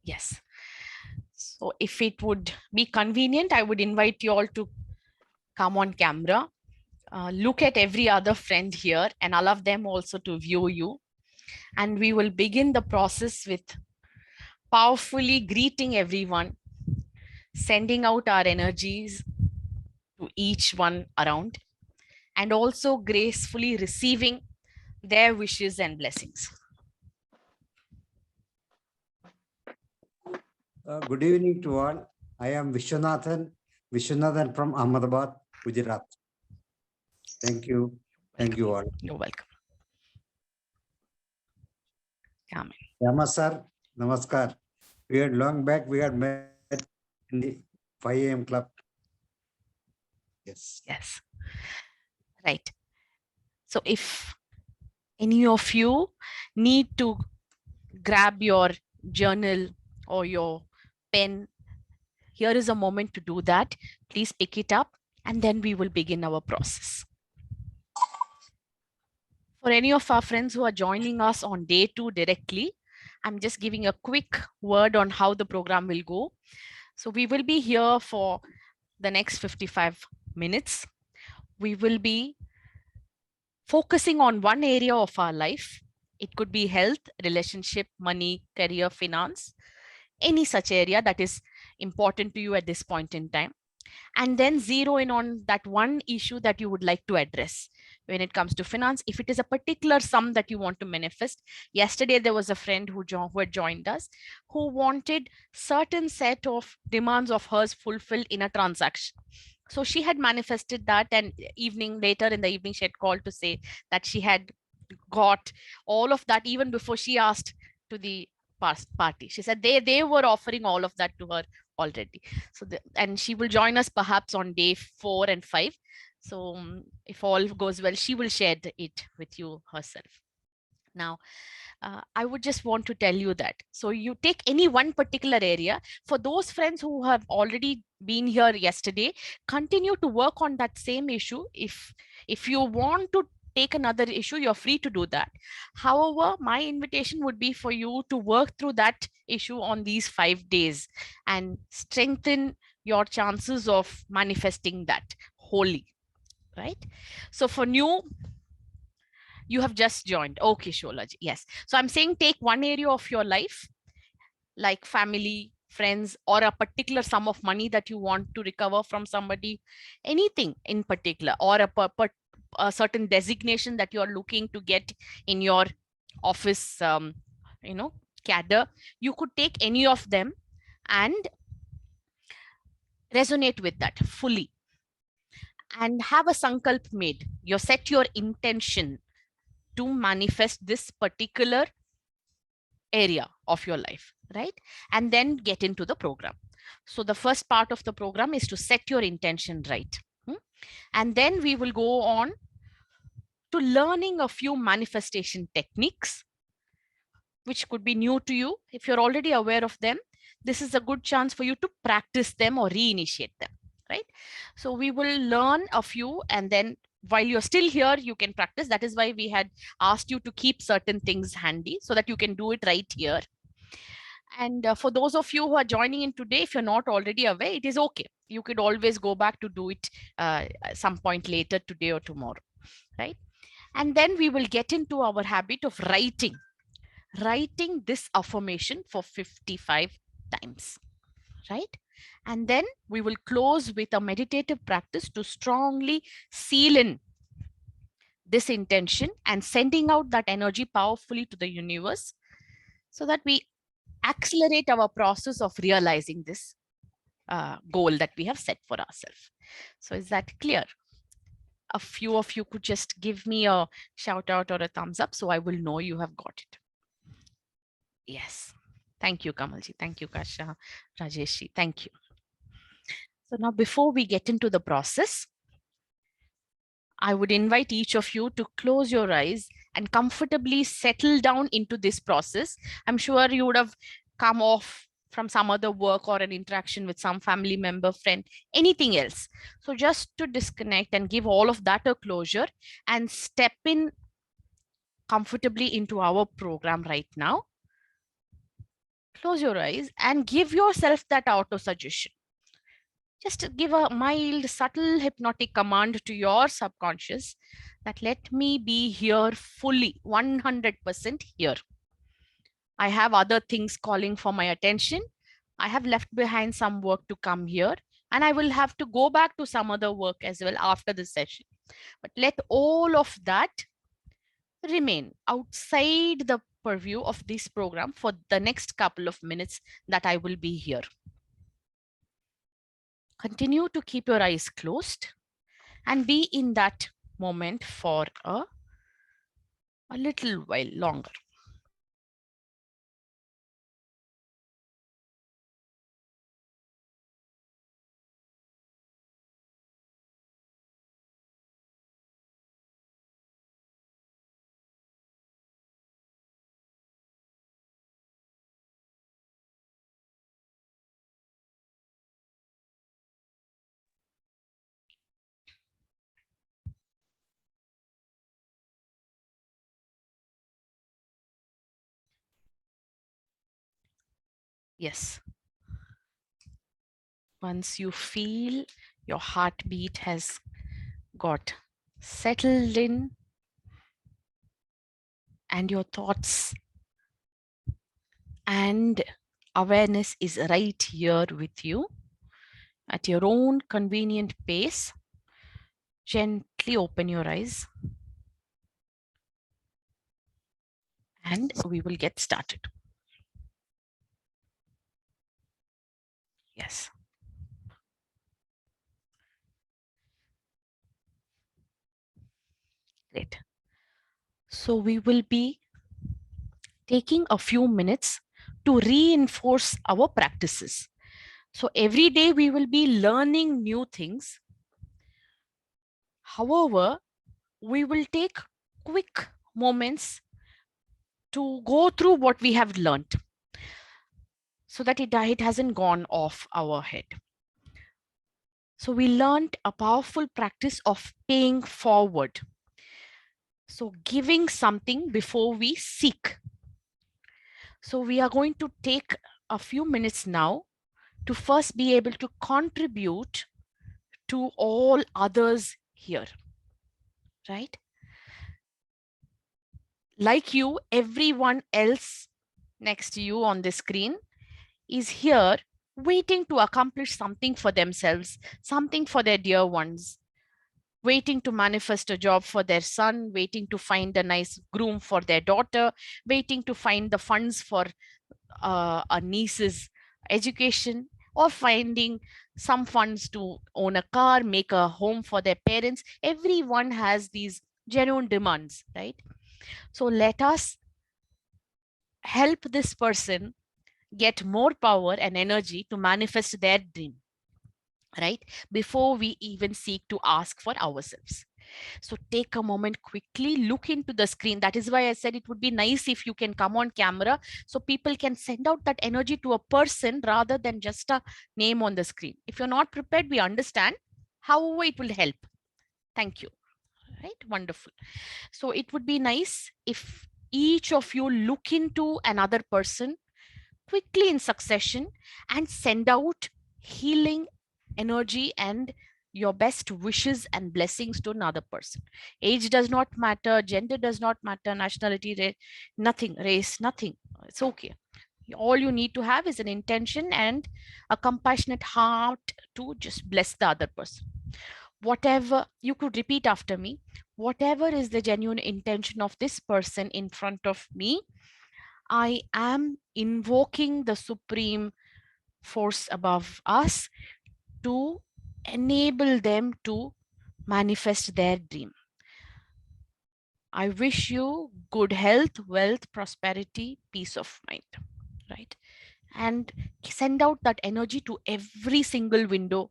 Yes. So if it would be convenient, I would invite you all to come on camera. Look at every other friend here and allow them also to view you. And we will begin the process with powerfully greeting everyone, sending out our energies to each one around, and also gracefully receiving their wishes and blessings. Good evening to all. I am Vishwanathan from Ahmedabad, Gujarat. Thank you. Thank you all. You're welcome. Amen. Yama sir, namaskar. We had long back, we had met in the 5 a.m. club. Yes. Yes. Right. So if any of you need to grab your journal or your pen, here is a moment to do that. Please pick it up and then we will begin our process. For any of our friends who are joining us on day 2 directly, I'm just giving a quick word on how the program will go. So we will be here for the next 55 minutes. We will be focusing on one area of our life. It could be health, relationship, money, career, finance, any such area that is important to you at this point in time. And then zero in on that one issue that you would like to address. When it comes to finance, if it is a particular sum that you want to manifest. Yesterday there was a friend who had joined us who wanted certain set of demands of hers fulfilled in a transaction. So she had manifested that, and later in the evening she had called to say that she had got all of that even before she asked to the party. She said they were offering all of that to her already. So and she will join us perhaps on day 4 and 5. So if all goes well, she will share it with you herself. Now, I would just want to tell you that. So you take any one particular area. For those friends who have already been here yesterday, continue to work on that same issue. If you want to take another issue, you're free to do that. However, my invitation would be for you to work through that issue on these 5 days and strengthen your chances of manifesting that wholly, right? So for new, you have just joined. Okay, Sholaji. Yes. So I'm saying take one area of your life, like family, friends, or a particular sum of money that you want to recover from somebody, anything in particular, or a certain designation that you're looking to get in your office, cadre. You could take any of them and resonate with that fully and have a sankalp made. You set your intention to manifest this particular area of your life, right? And then get into the program. So the first part of the program is to set your intention right. And then we will go on to learning a few manifestation techniques, which could be new to you. If you're already aware of them, this is a good chance for you to practice them or reinitiate them, right? So we will learn a few, and then while you're still here, you can practice. That is why we had asked you to keep certain things handy so that you can do it right here. And for those of you who are joining in today, if you're not already aware, it is okay. You could always go back to do it at some point later today or tomorrow, right? And then we will get into our habit of writing this affirmation for 55 times, right? And then we will close with a meditative practice to strongly seal in this intention and sending out that energy powerfully to the universe so that we accelerate our process of realizing this goal that we have set for ourselves. So is that clear? A few of you could just give me a shout out or a thumbs up so I will know you have got it. Yes. Thank you, Kamalji. Thank you, Kasha, Rajeshi. Thank you. So now before we get into the process, I would invite each of you to close your eyes and comfortably settle down into this process. I'm sure you would have come off from some other work or an interaction with some family member, friend, anything else. So just to disconnect and give all of that a closure and step in comfortably into our program right now. Close your eyes and give yourself that auto suggestion. Just give a mild, subtle hypnotic command to your subconscious that let me be here fully, 100% here. I have other things calling for my attention. I have left behind some work to come here, and I will have to go back to some other work as well after this session. But let all of that remain outside the purview of this program for the next couple of minutes that I will be here. Continue to keep your eyes closed and be in that moment for a little while longer. Yes. Once you feel your heartbeat has got settled in and your thoughts and awareness is right here with you at your own convenient pace, gently open your eyes and we will get started. Yes. Great. So we will be taking a few minutes to reinforce our practices. So every day we will be learning new things. However, we will take quick moments to go through what we have learned so that it hasn't gone off our head. So we learned a powerful practice of paying forward. So giving something before we seek. So we are going to take a few minutes now to first be able to contribute to all others here, right? Like you, everyone else next to you on the screen is here waiting to accomplish something for themselves, something for their dear ones, waiting to manifest a job for their son, waiting to find a nice groom for their daughter, waiting to find the funds for a niece's education, or finding some funds to own a car, make a home for their parents. Everyone has these genuine demands, right? So let us help this person get more power and energy to manifest their dream, right? Before we even seek to ask for ourselves. So take a moment, quickly look into the screen. That is why I said it would be nice if you can come on camera so people can send out that energy to a person rather than just a name on the screen. If you're not prepared, we understand. However, it will help. Thank you. Right? Wonderful. So it would be nice if each of you look into another person quickly in succession and send out healing energy and your best wishes and blessings to another person. Age does not matter, gender does not matter, nationality, nothing, race, nothing. It's okay. All you need to have is an intention and a compassionate heart to just bless the other person. Whatever, you could repeat after me, whatever is the genuine intention of this person in front of me, I am invoking the supreme force above us to enable them to manifest their dream. I wish you good health, wealth, prosperity, peace of mind, right? And send out that energy to every single window,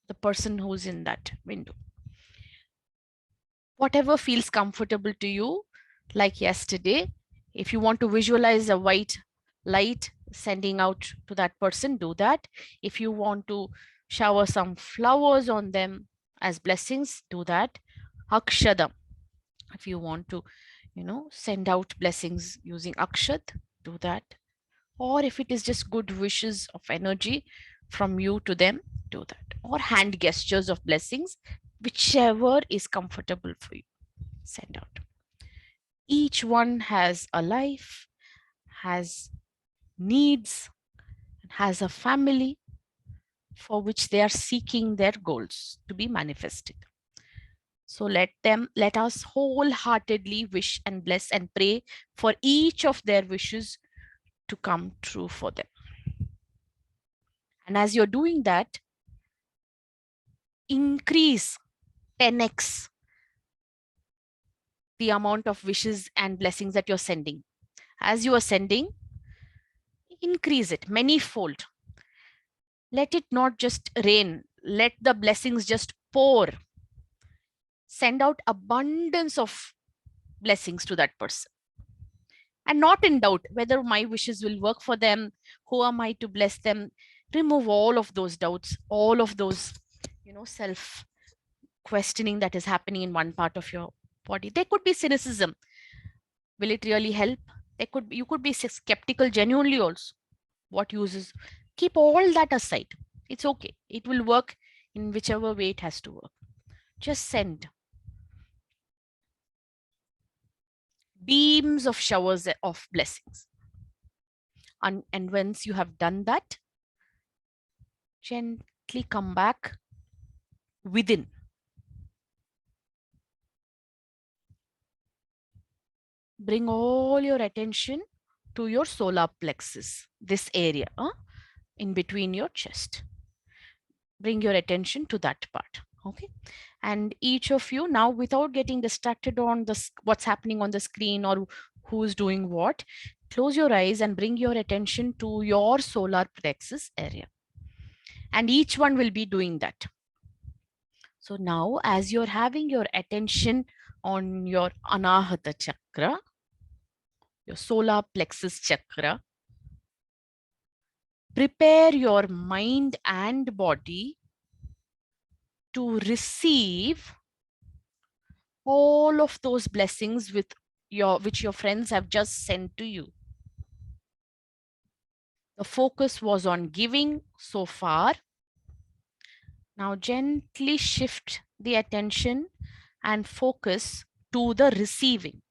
the person who's in that window. Whatever feels comfortable to you, like yesterday, if you want to visualize a white light sending out to that person, do that. If you want to shower some flowers on them as blessings, do that. Akshadam, if you want to, send out blessings using akshat, do that. Or if it is just good wishes of energy from you to them, do that. Or hand gestures of blessings, whichever is comfortable for you, send out. Each one has a life, has needs, and has a family for which they are seeking their goals to be manifested. So let us wholeheartedly wish and bless and pray for each of their wishes to come true for them. And as you're doing that, increase 10x the amount of wishes and blessings that you're sending. As you are sending, increase it manyfold. Let it not just rain, let the blessings just pour. Send out abundance of blessings to that person. And not in doubt whether my wishes will work for them, who am I to bless them. Remove all of those doubts, all of those, self questioning that is happening in one part of your body. There could be cynicism. Will it really help? You could be skeptical genuinely also. What uses? Keep all that aside. It's okay. It will work in whichever way it has to work. Just send beams of showers of blessings. And once you have done that, gently come back within. Bring all your attention to your solar plexus, this area in between your chest. Bring your attention to that part. Okay. And each of you now, without getting distracted on what's happening on the screen or who's doing what, close your eyes and bring your attention to your solar plexus area. And each one will be doing that. So now, as you're having your attention on your Anahata chakra, your solar plexus chakra, prepare your mind and body to receive all of those blessings which your friends have just sent to you. The focus was on giving so far. Now gently shift the attention and focus to the receiving.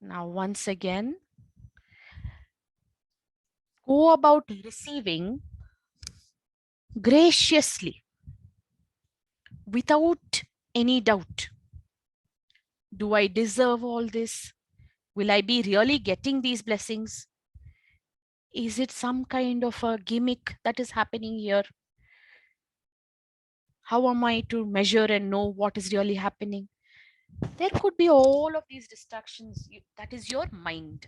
Now once again, go about receiving graciously without any doubt. Do I deserve all this? Will I be really getting these blessings? Is it some kind of a gimmick that is happening here? How am I to measure and know what is really happening? There could be all of these distractions. That is your mind.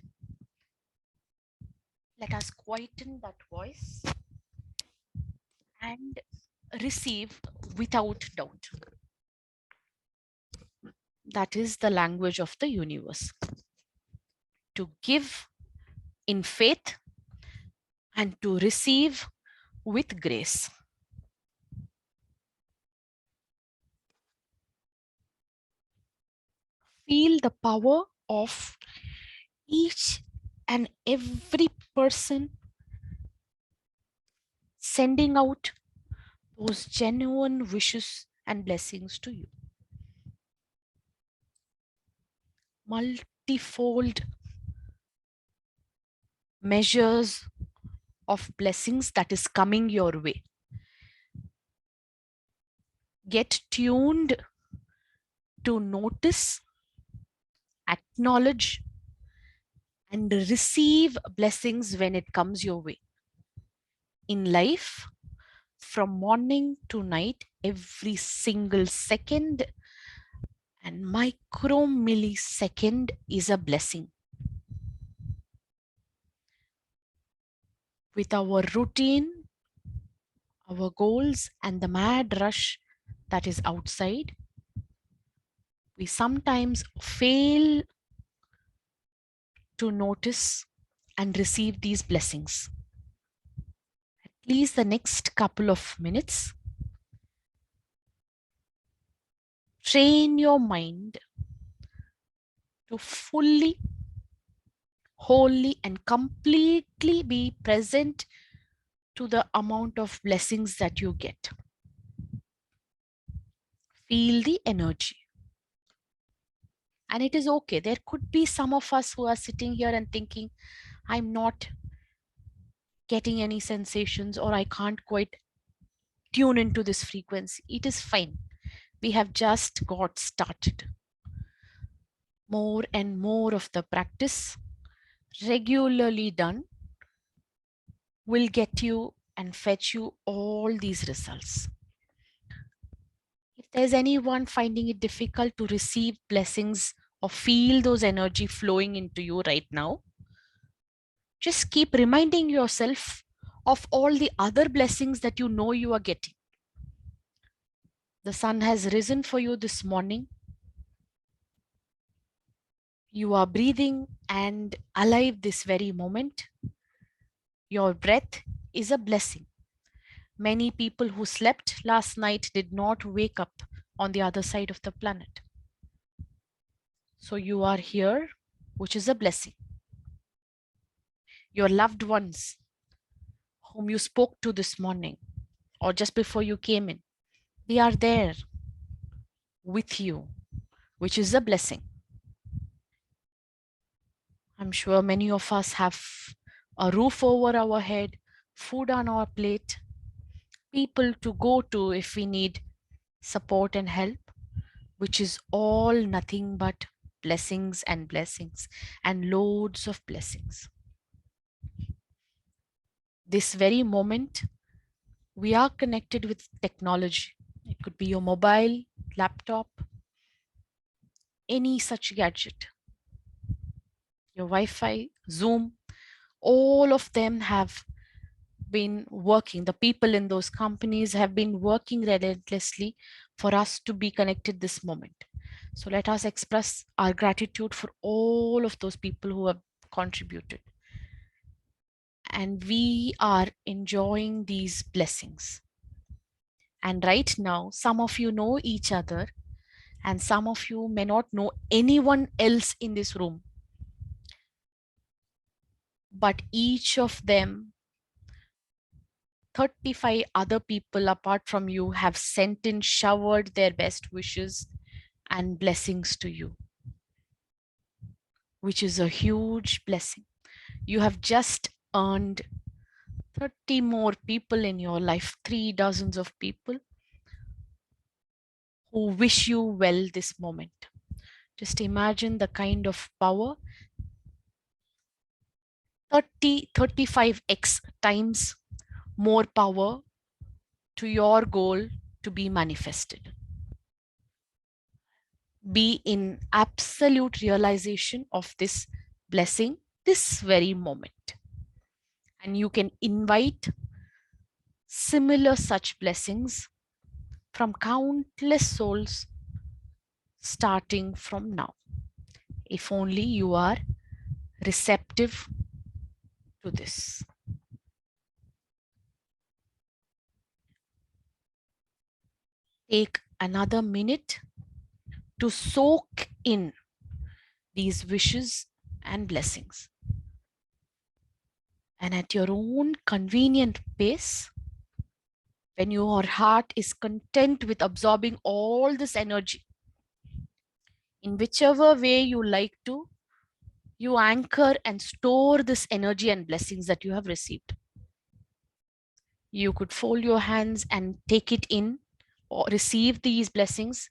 Let us quieten that voice and receive without doubt. That is the language of the universe. To give in faith and to receive with grace. Feel the power of each and every person sending out those genuine wishes and blessings to you. Multifold measures of blessings that is coming your way. Get tuned to notice, acknowledge, and receive blessings when it comes your way. In life, from morning to night, every single second and micro millisecond is a blessing. With our routine, our goals, and the mad rush that is outside, we sometimes fail to notice and receive these blessings. At least the next couple of minutes, train your mind to fully wholly and completely be present to the amount of blessings that you get. Feel the energy. And it is okay. There could be some of us who are sitting here and thinking, I'm not getting any sensations, or I can't quite tune into this frequency. It is fine. We have just got started. More and more of the practice, regularly done, will get you and fetch you all these results. If there's anyone finding it difficult to receive blessings or feel those energy flowing into you right now, just keep reminding yourself of all the other blessings that you know you are getting. The sun has risen for you this morning. You are breathing and alive this very moment. Your breath is a blessing. Many people who slept last night did not wake up on the other side of the planet. So you are here, which is a blessing. Your loved ones whom you spoke to this morning or just before you came in, they are there with you, which is a blessing. I'm sure many of us have a roof over our head, food on our plate, people to go to if we need support and help, which is all nothing but blessings and blessings and loads of blessings. This very moment, we are connected with technology. It could be your mobile, laptop, any such gadget, your Wi-Fi, Zoom, all of them have been working. The people in those companies have been working relentlessly for us to be connected this moment. So let us express our gratitude for all of those people who have contributed. And we are enjoying these blessings. And right now, some of you know each other, and some of you may not know anyone else in this room. But each of them, 35 other people apart from you, have sent in, showered their best wishes and blessings to you, which is a huge blessing. You have just earned 30 more people in your life, 3 dozens of people who wish you well this moment. Just imagine the kind of power, 35x times more power to your goal to be manifested. Be in absolute realization of this blessing this very moment. And you can invite similar such blessings from countless souls starting from now. If only you are receptive to this. Take another minute to soak in these wishes and blessings. And at your own convenient pace, when your heart is content with absorbing all this energy, in whichever way you like to, you anchor and store this energy and blessings that you have received. You could fold your hands and take it in or receive these blessings.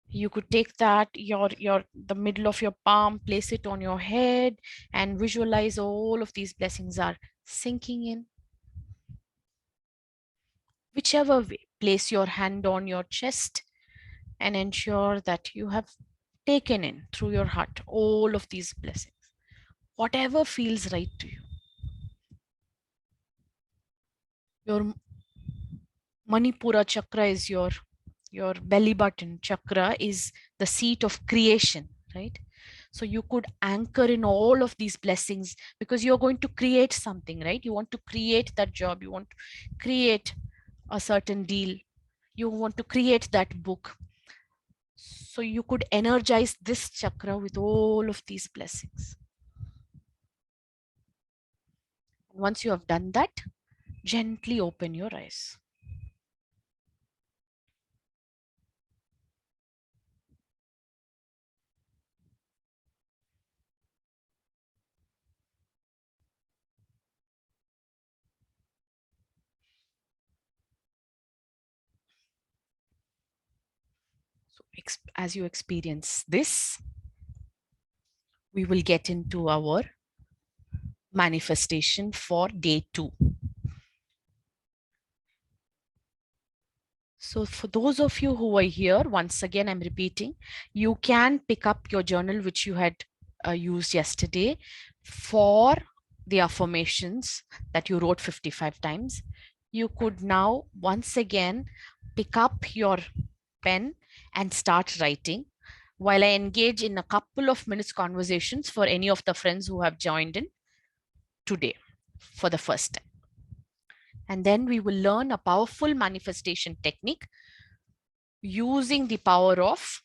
You could take that, the middle of your palm, place it on your head and visualize all of these blessings are sinking in. Whichever way, place your hand on your chest and ensure that you have taken in through your heart all of these blessings. Whatever feels right to you. Your Manipura chakra is your belly button chakra, is the seat of creation, right? So you could anchor in all of these blessings because you're going to create something, right? You want to create that job, you want to create a certain deal, you want to create that book. So you could energize this chakra with all of these blessings. Once you have done that, gently open your eyes. So as you experience this, we will get into our manifestation for day 2. So for those of you who are here, once again, I'm repeating, you can pick up your journal, which you had used yesterday, for the affirmations that you wrote 55 times. You could now once again pick up your pen and start writing while I engage in a couple of minutes conversations for any of the friends who have joined in today for the first time. And then we will learn a powerful manifestation technique using the power of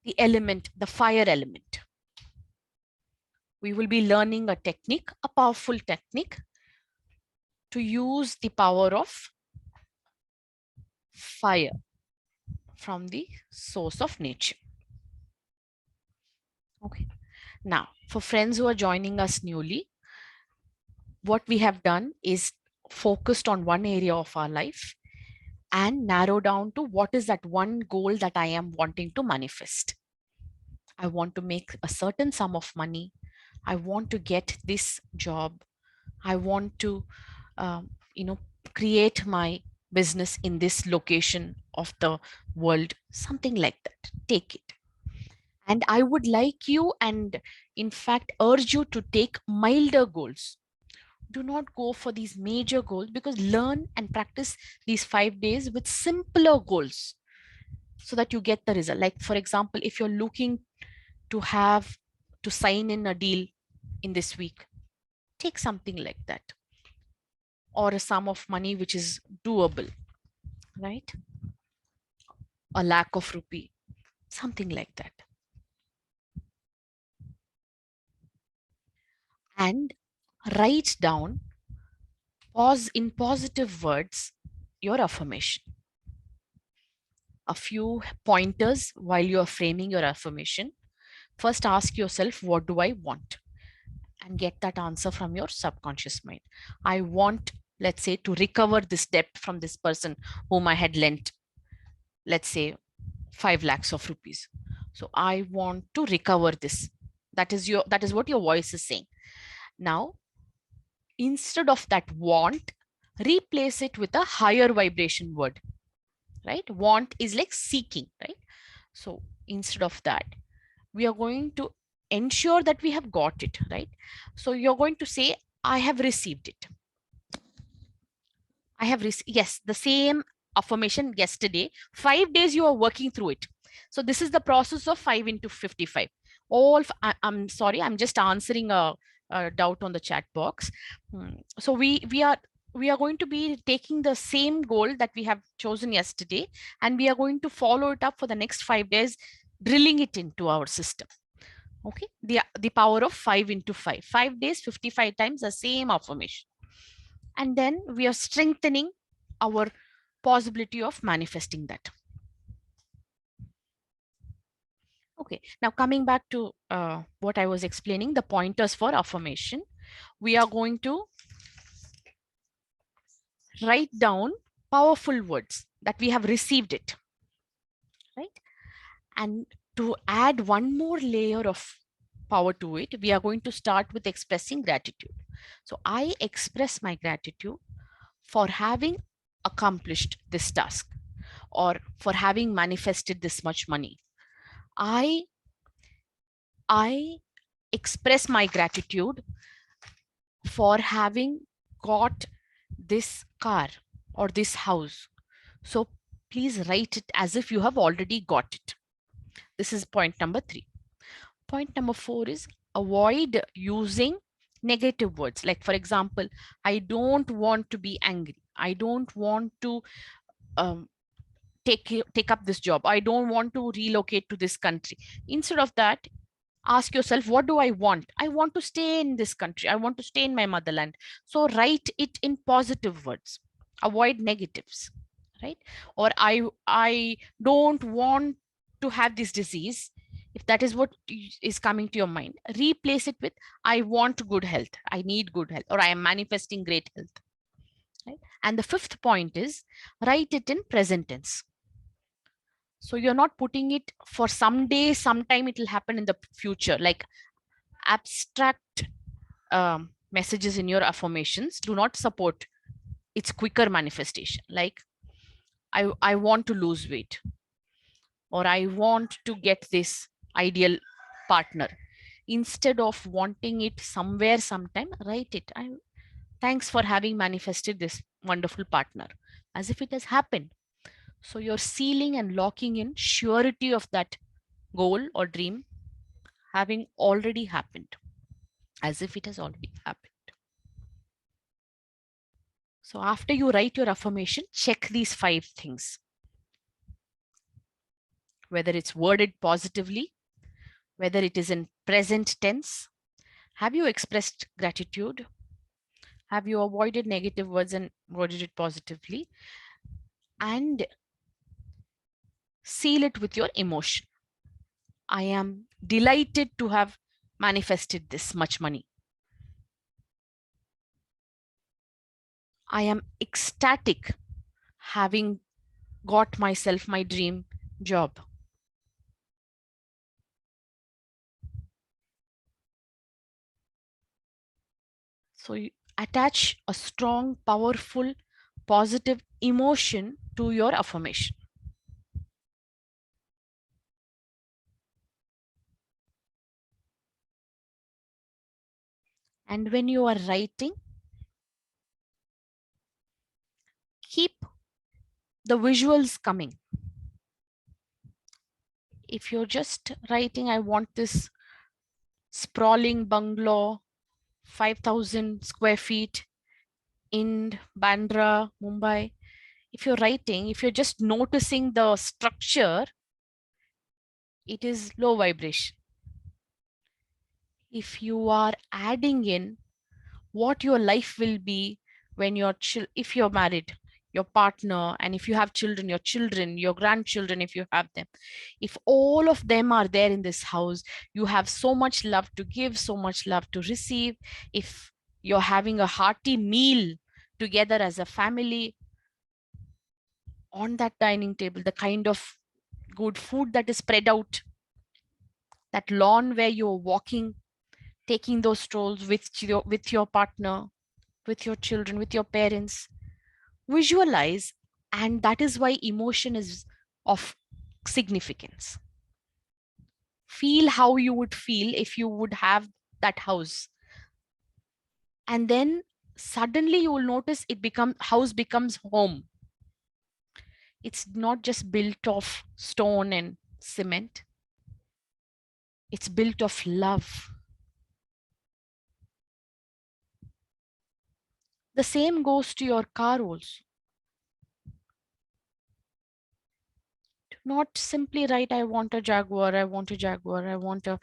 the element, the fire element. We will be learning a technique, a powerful technique to use the power of fire from the source of nature. Okay. Now, for friends who are joining us newly, what we have done is focused on one area of our life and narrow down to what is that one goal that I am wanting to manifest. I want to make a certain sum of money. I want to get this job. I want to, um, you know, create my business in this location of the world, something like that. Take it. And I would like you, and in fact, urge you to take milder goals. Do not go for these major goals, because learn and practice these 5 days with simpler goals so that you get the result. Like, for example, if you're looking to have to sign in a deal in this week, take something like that, or a sum of money which is doable, right? A lakh of rupee, something like that. And write down, pause in positive words, your affirmation. A few pointers while you're framing your affirmation. First, ask yourself, what do I want? And get that answer from your subconscious mind. I want, let's say, to recover this debt from this person whom I had lent, let's say, 5 lakhs of rupees. So I want to recover this. That is what your voice is saying. Now, instead of that want, replace it with a higher vibration word, right? Want is like seeking, right? So instead of that, we are going to ensure that we have got it, right? So you're going to say, I have received it. I have received, yes, the same affirmation yesterday. 5 days you are working through it. So this is the process of 5 into 55. I'm sorry, I'm just answering a doubt on the chat box. So we are going to be taking the same goal that we have chosen yesterday, and we are going to follow it up for the next 5 days, drilling it into our system. Okay, the power of 5 into 5. 5 days, 55 times the same affirmation. And then we are strengthening our possibility of manifesting that. Okay, now coming back to what I was explaining, the pointers for affirmation, we are going to write down powerful words that we have received it, right? And to add one more layer of power to it, we are going to start with expressing gratitude. So I express my gratitude for having accomplished this task, or for having manifested this much money. I i express my gratitude for having got this car or this house. So please write it as if you have already got it. This is point number 3. Point number 4 is avoid using negative words. Like, for example, I don't want to be angry. I don't want to um, take up this job. I don't want to relocate to this country. Instead of that, Ask yourself, what do I want? I want to stay in this country. I want to stay in my motherland. So write it in positive words. Avoid negatives, right? Or I don't want to have this disease. If that is what is coming to your mind, replace it with I want good health. I need good health, or I am manifesting great health. Right? And the fifth point is write it in present tense. So you're not putting it for someday, sometime it will happen in the future, like abstract messages in your affirmations do not support its quicker manifestation. Like I want to lose weight, or I want to get this ideal partner. Instead of wanting it somewhere, sometime, write it. Thanks for having manifested this wonderful partner, as if it has happened. So you're sealing and locking in surety of that goal or dream having already happened, as if it has already happened. So after you write your affirmation, check these 5 things. Whether it's worded positively, whether it is in present tense, have you expressed gratitude? Have you avoided negative words and worded it positively? And seal it with your emotion. I am delighted to have manifested this much money. I am ecstatic having got myself my dream job. So you attach a strong, powerful, positive emotion to your affirmation. And when you are writing, keep the visuals coming. If you're just writing, I want this sprawling bungalow, 5,000 square feet in Bandra, Mumbai. If you're writing, if you're just noticing the structure, it is low vibration. If you are adding in what your life will be when if you're married, your partner, and if you have children, your children, your grandchildren, if you have them, if all of them are there in this house, you have so much love to give, so much love to receive. If you're having a hearty meal together as a family on that dining table, the kind of good food that is spread out, that lawn where you're walking, taking those strolls with your partner, with your children, with your parents, visualize. And that is why emotion is of significance. Feel how you would feel if you would have that house, and then suddenly you will notice house becomes home. It's not just built of stone and cement, it's built of love. The same goes to your car also. Not simply write I want a Jaguar, I want a Jaguar, I want a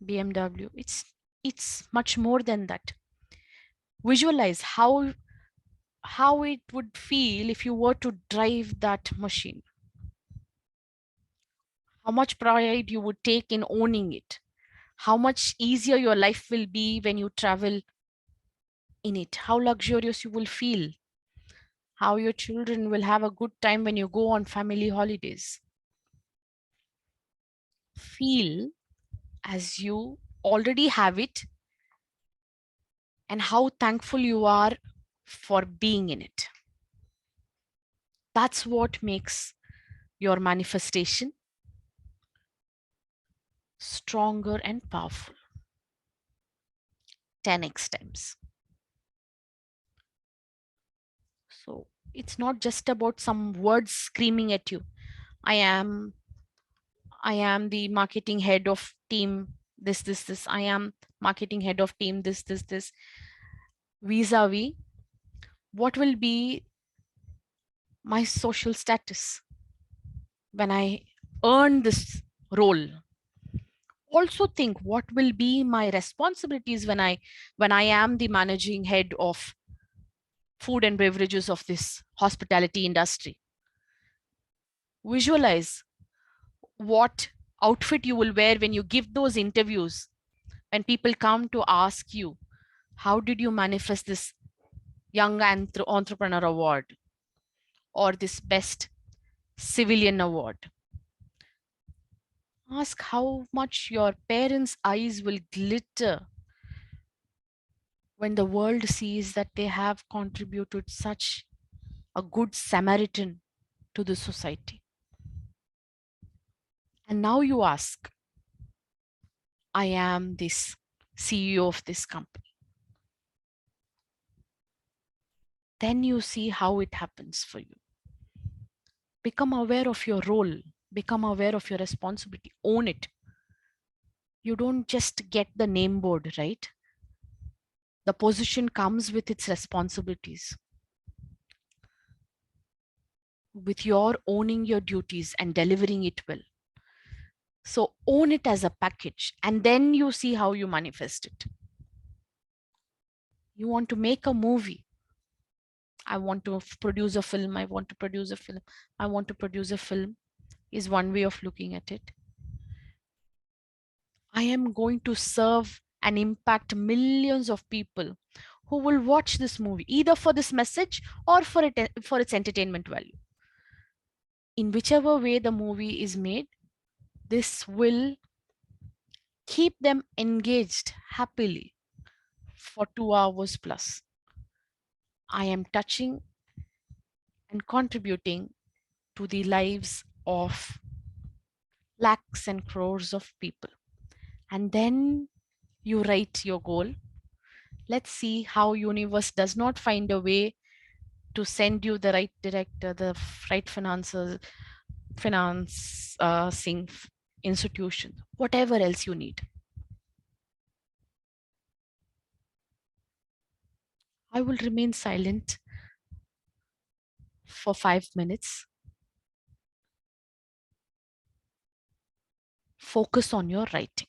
BMW. It's much more than that. Visualize how it would feel if you were to drive that machine. How much pride you would take in owning it. How much easier your life will be when you travel in it. How luxurious you will feel. How your children will have a good time when you go on family holidays. Feel as you already have it, and how thankful you are for being in it. That's what makes your manifestation stronger and powerful. 10x times. So it's not just about some words screaming at you. I am I am the marketing head of team this. I am marketing head of team this. Vis-a-vis, what will be my social status when I earn this role? Also think what will be my responsibilities when I am the managing head of food and beverages of this hospitality industry. Visualize what outfit you will wear when you give those interviews, when people come to ask you, how did you manifest this young entrepreneur award or this best civilian award? Ask how much your parents' eyes will glitter when the world sees that they have contributed such a good Samaritan to the society. And now you ask, I am this CEO of this company. Then you see how it happens for you. Become aware of your role, become aware of your responsibility, own it. You don't just get the name board, right? The position comes with its responsibilities, with your owning your duties and delivering it well. So own it as a package and then you see how you manifest it. You want to make a movie. I want to produce a film. I want to produce a film. I want to produce a film is one way of looking at it. I am going to serve and impact millions of people who will watch this movie either for this message or for its entertainment value. In whichever way the movie is made, this will keep them engaged happily for 2 hours plus. I am touching and contributing to the lives of lakhs and crores of people. And then you write your goal. Let's see how universe does not find a way to send you the right director, the right financing institution, whatever else you need. I will remain silent for 5 minutes. Focus on your writing.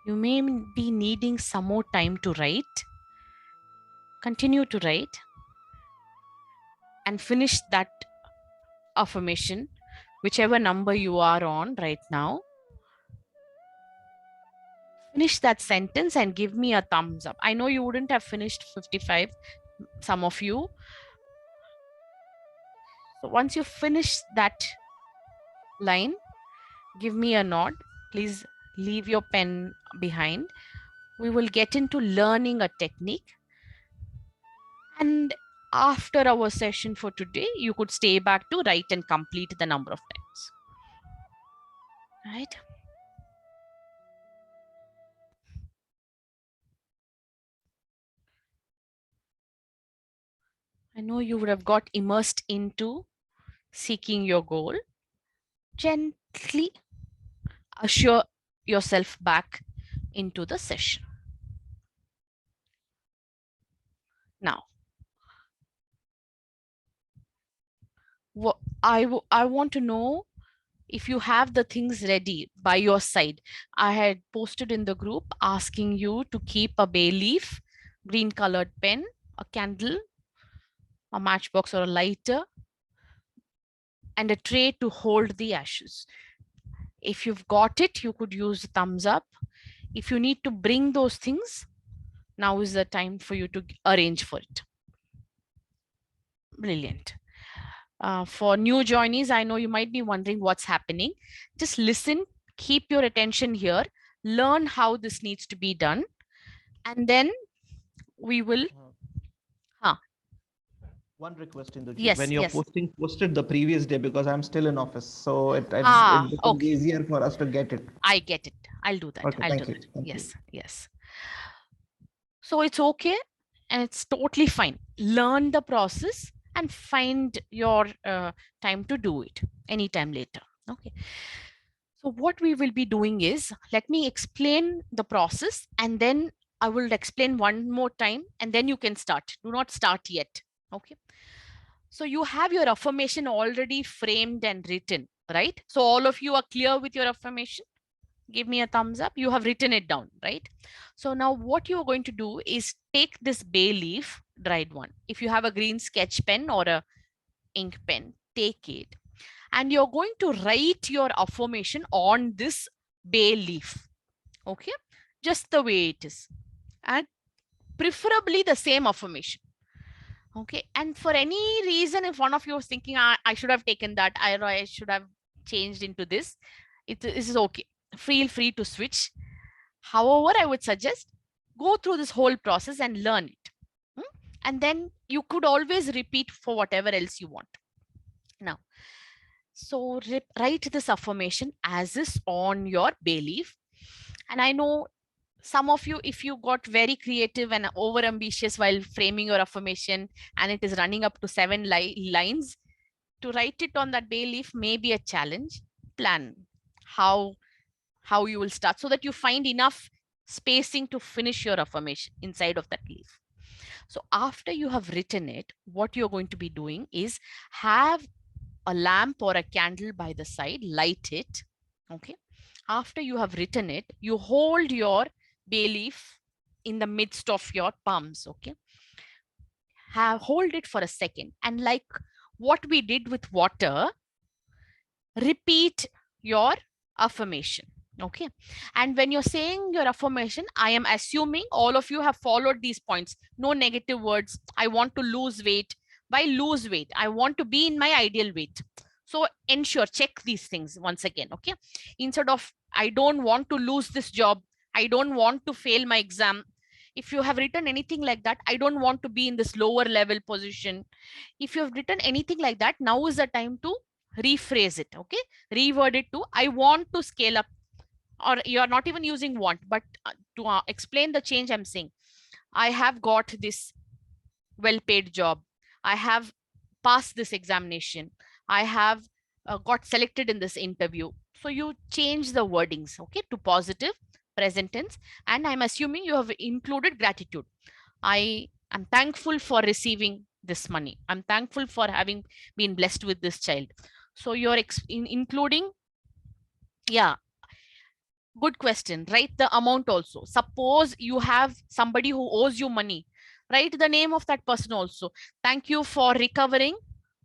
You may be needing some more time to write. Continue to write and finish that affirmation, whichever number you are on right now. Finish that sentence and give me a thumbs up. I know you wouldn't have finished 55, some of you. So once you finish that line, give me a nod. Please leave your pen behind. We will get into learning a technique. And after our session for today, you could stay back to write and complete the number of times. Right? I know you would have got immersed into seeking your goal. Gently assure yourself back into the session. Now, I want to know if you have the things ready by your side. I had posted in the group asking you to keep a bay leaf, green colored pen, a candle, a matchbox or a lighter, and a tray to hold the ashes. If you've got it, you could use thumbs up. If you need to bring those things, now is the time for you to arrange for it. Brilliant. For new joinees, I know you might be wondering what's happening. Just listen, keep your attention here, learn how this needs to be done, and then we will. One request, Induji. Yes, when you're yes. posted the previous day, because I'm still in office, so it becomes Okay. easier for us to get it. I get it. I'll do that. Okay, I'll thank do you. that. Thank Yes, you. yes. So it's okay and it's totally fine. Learn the process and find your time to do it anytime later. Okay. So what we will be doing is, let me explain the process and then I will explain one more time and then you can start. Do not start yet. Okay. So you have your affirmation already framed and written, right? So all of you are clear with your affirmation. Give me a thumbs up. You have written it down, right? So now what you're going to do is take this bay leaf, dried one. If you have a green sketch pen or a ink pen, take it. And you're going to write your affirmation on this bay leaf. Okay? Just the way it is. And preferably the same affirmation. Okay. And for any reason, if one of you was thinking, I should have taken that, I should have changed into this, it is okay. Feel free to switch. However, I would suggest go through this whole process and learn it. And then you could always repeat for whatever else you want. Now, so write this affirmation as is on your bay leaf. And I know some of you, if you got very creative and over ambitious while framing your affirmation and it is running up to 7 lines, to write it on that bay leaf may be a challenge. Plan how you will start so that you find enough spacing to finish your affirmation inside of that leaf. So after you have written it, what you're going to be doing is have a lamp or a candle by the side, light it. Okay. After you have written it, you hold your bay leaf in the midst of your palms. Okay. Hold it for a second. And like what we did with water, repeat your affirmation. Okay. And when you're saying your affirmation, I am assuming all of you have followed these points. No negative words. I want to lose weight. Why lose weight? I want to be in my ideal weight. So ensure, check these things once again. Okay. Instead of, I don't want to lose this job. I don't want to fail my exam. If you have written anything like that, I don't want to be in this lower level position. If you have written anything like that, now is the time to rephrase it. Okay. Reword it to, I want to scale up, or you're not even using want, but to explain the change, I'm saying, I have got this well-paid job. I have passed this examination. I have got selected in this interview. So you change the wordings, okay, to positive present tense. And I'm assuming you have included gratitude. I am thankful for receiving this money. I'm thankful for having been blessed with this child. So you're including, yeah, Good question. Write the amount also. Suppose you have somebody who owes you money. Write the name of that person also. Thank you for recovering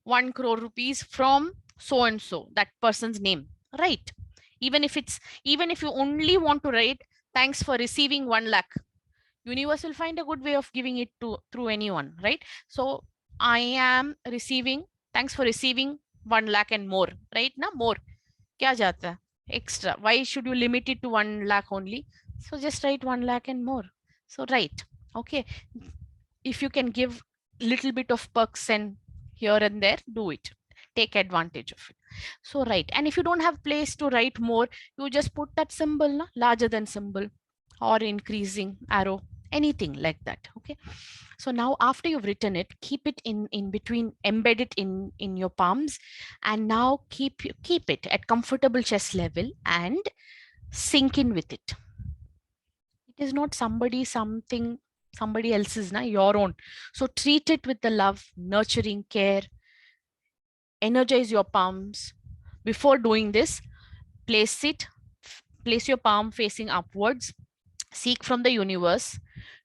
1 crore rupees from so and so, that person's name. Right. Even if you only want to write thanks for receiving 1 lakh, universe will find a good way of giving it to through anyone, right? So I am receiving, thanks for receiving 1 lakh and more, right? Now more. क्या जाता है extra? Why should you limit it to 1 lakh only? So just write 1 lakh and more. So write. Okay. If you can give little bit of perks and here and there, do it. Take advantage of it. So write. And if you don't have place to write more, you just put that symbol, na? Larger than symbol or increasing arrow, anything like that. Okay. So now after you've written it, keep it in between, embed it in your palms, and now keep it at comfortable chest level and sink in with it. It is not somebody else's, na, your own. So treat it with the love, nurturing care. Energize your palms. Before doing this, place it, place your palm facing upwards. Seek from the universe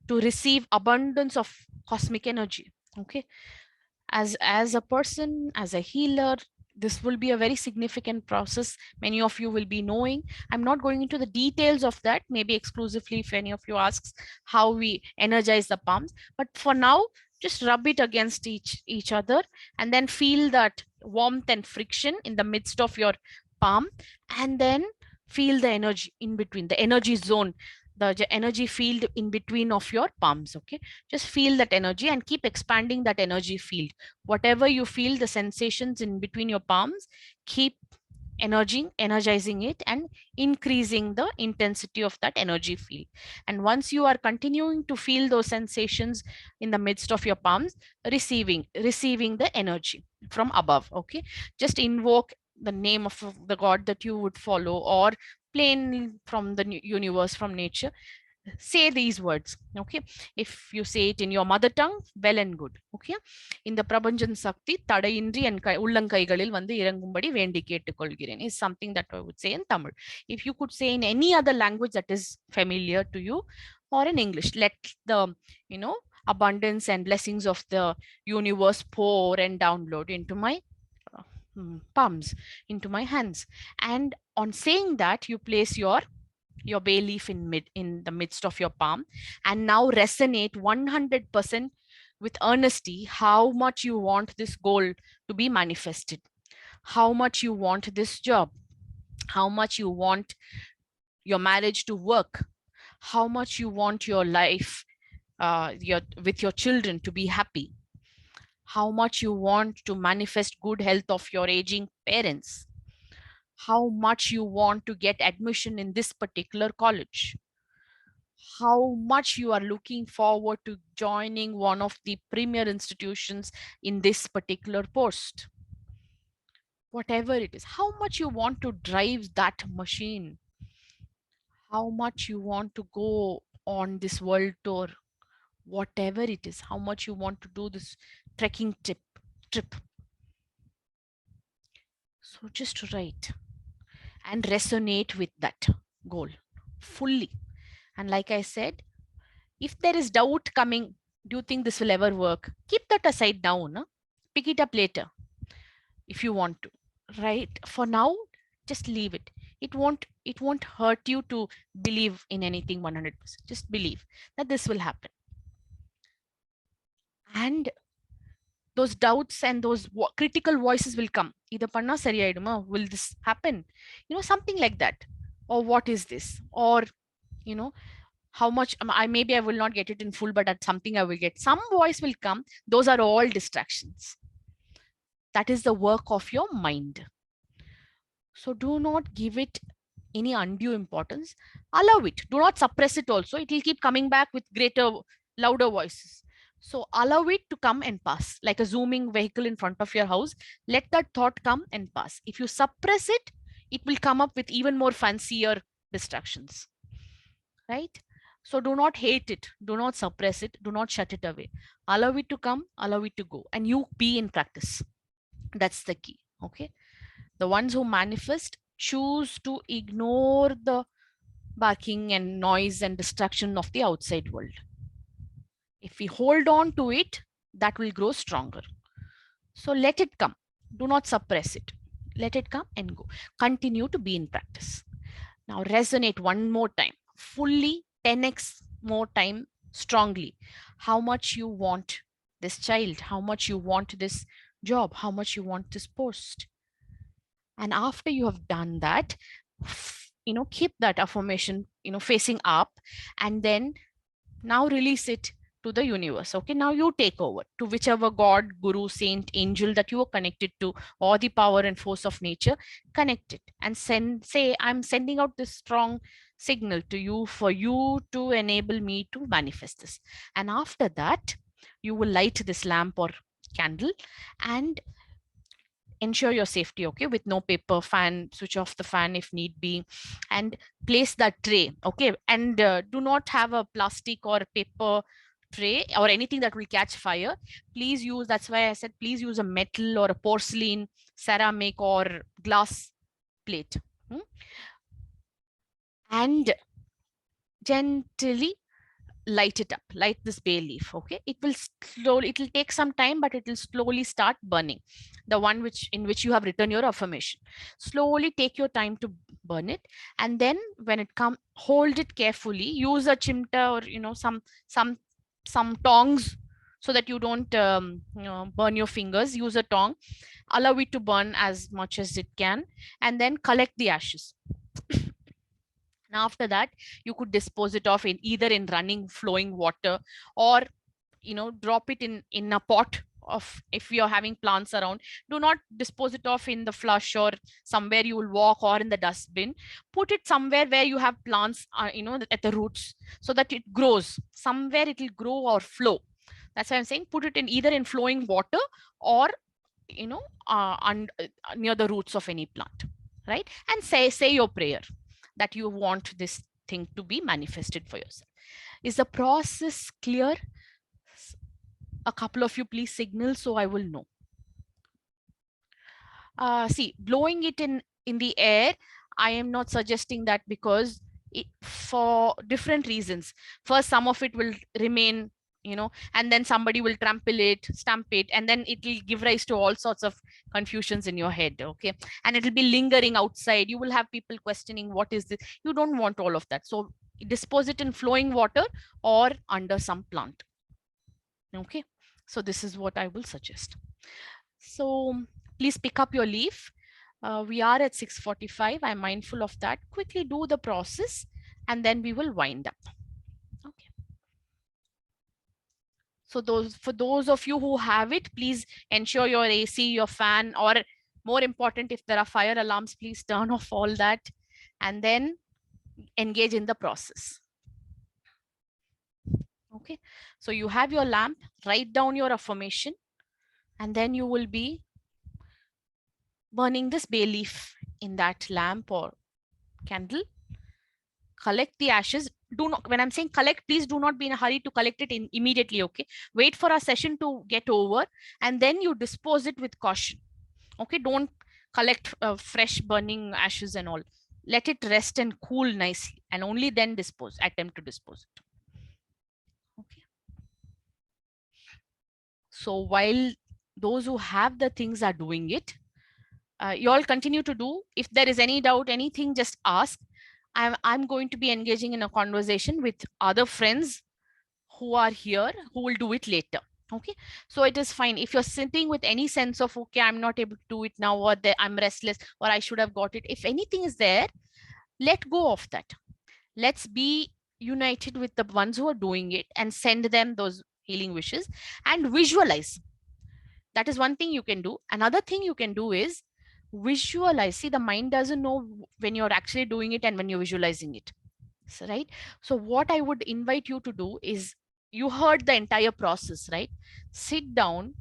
to receive abundance of cosmic energy. Okay. As a person, as a healer, this will be a very significant process. Many of you will be knowing. I'm not going into the details of that, maybe exclusively if any of you asks how we energize the palms, but for now just rub it against each other and then feel that warmth and friction in the midst of your palm, and then feel the energy in between, the energy zone, the energy field in between of your palms. Okay, just feel that energy and keep expanding that energy field. Whatever you feel, the sensations in between your palms, keep energizing it and increasing the intensity of that energy field. And once you are continuing to feel those sensations in the midst of your palms, receiving the energy from above. Okay, just invoke the name of the god that you would follow, or plain from the universe, from nature. Say these words. Okay, if you say it in your mother tongue, well and good. Okay, இந்த பிரபஞ்சன் சக்தி தடையின்றி என் உள்ளங்கைகளில் வந்து இறங்கும்படி வேண்டி கேட்டுக்கொள்கிறேன் is something that I would say in Tamil. If you could say in any other language that is familiar to you, or in English, let the, you know, abundance and blessings of the universe pour and download into my palms, into my hands. And on saying that, you place your bay leaf in the midst of your palm, and now resonate 100% with earnesty how much you want this goal to be manifested, how much you want this job, how much you want your marriage to work, how much you want your life, with your children to be happy, how much you want to manifest good health of your aging parents, how much you want to get admission in this particular college, how much you are looking forward to joining one of the premier institutions in this particular post. Whatever it is, how much you want to drive that machine, how much you want to go on this world tour, whatever it is, how much you want to do this trekking trip. So just write and resonate with that goal fully. And like I said, if there is doubt coming, do you think this will ever work? Keep that aside now. No? Pick it up later if you want to. Right? For now, just leave it. It won't hurt you to believe in anything 100%. Just believe that this will happen. And those doubts and those critical voices will come. Either panna sariyaiduma, will this happen? You know, something like that. Or what is this? Or, you know, how much maybe I will not get it in full, but at something I will get. Some voice will come. Those are all distractions. That is the work of your mind. So do not give it any undue importance. Allow it. Do not suppress it also. It will keep coming back with greater, louder voices. So allow it to come and pass, like a zooming vehicle in front of your house. Let that thought come and pass. If you suppress it, it will come up with even more fancier distractions. Right? So do not hate it. Do not suppress it. Do not shut it away. Allow it to come, allow it to go, and you be in practice. That's the key. Okay. The ones who manifest choose to ignore the barking and noise and distraction of the outside world. If we hold on to it, that will grow stronger. So let it come. Do not suppress it. Let it come and go. Continue to be in practice. Now resonate one more time, fully 10x more time, strongly. How much you want this child, how much you want this job, how much you want this post. And after you have done that, keep that affirmation, facing up, and then now release it to the universe. Okay, now you take over to whichever god, guru, saint, angel that you are connected to, or the power and force of nature. Connect it and say, I'm sending out this strong signal to you for you to enable me to manifest this. And after that, you will light this lamp or candle and ensure your safety, okay, with no paper, fan, switch off the fan if need be, and place that tray, okay, and do not have a plastic or paper tray or anything that will catch fire. Please use, that's why I said please use a metal or a porcelain, ceramic or glass plate. And gently light it up, light this bay leaf, okay. It will slowly, it will take some time, but it will slowly start burning, the one which in which you have written your affirmation. Slowly take your time to burn it, and then when it come, hold it carefully, use a chimta or some tongs, so that you don't burn your fingers. Use a tong, allow it to burn as much as it can, and then collect the ashes. And after that, you could dispose it off in either in running flowing water, or drop it in a pot of, if you're having plants around, do not dispose it off in the flush or somewhere you will walk, or in the dustbin. Put it somewhere where you have plants, at the roots, so that it grows somewhere, it will grow or flow. That's why I'm saying put it in either in flowing water, or near the roots of any plant, right? And say your prayer that you want this thing to be manifested for yourself. Is the process clear? A couple of you please signal so I will know. See, blowing it in the air, I am not suggesting that, because for different reasons. First, some of it will remain, and then somebody will trample it, stamp it, and then it will give rise to all sorts of confusions in your head, okay. And it will be lingering outside. You will have people questioning, what is this? You don't want all of that. So dispose it in flowing water or under some plant, okay. So this is what I will suggest. So please pick up your leaf. We are at 6:45. I'm mindful of that. Quickly do the process, and then we will wind up. Okay. So for those of you who have it, please ensure your AC, your fan, or more important, if there are fire alarms, please turn off all that, and then engage in the process. Okay. So you have your lamp, write down your affirmation, and then you will be burning this bay leaf in that lamp or candle. Collect the ashes. Do not, when I'm saying collect, please do not be in a hurry to collect it immediately, okay. Wait for our session to get over, and then you dispose it with caution, okay. Don't collect fresh burning ashes and all. Let it rest and cool nicely, and only then attempt to dispose it, okay. So while those who have the things are doing it, you all continue to do. If there is any doubt, anything, just ask. I'm going to be engaging in a conversation with other friends who are here, who will do it later, okay. So it is fine if you're sitting with any sense of, okay, I'm not able to do it now, or I'm restless, or I should have got it. If anything is there, let go of that. Let's be united with the ones who are doing it and send them those healing wishes, and visualize. That is one thing you can do. Another thing you can do is visualize. See, the mind doesn't know when you're actually doing it and when you're visualizing it, so, right? So what I would invite you to do is, you heard the entire process, right? Sit down,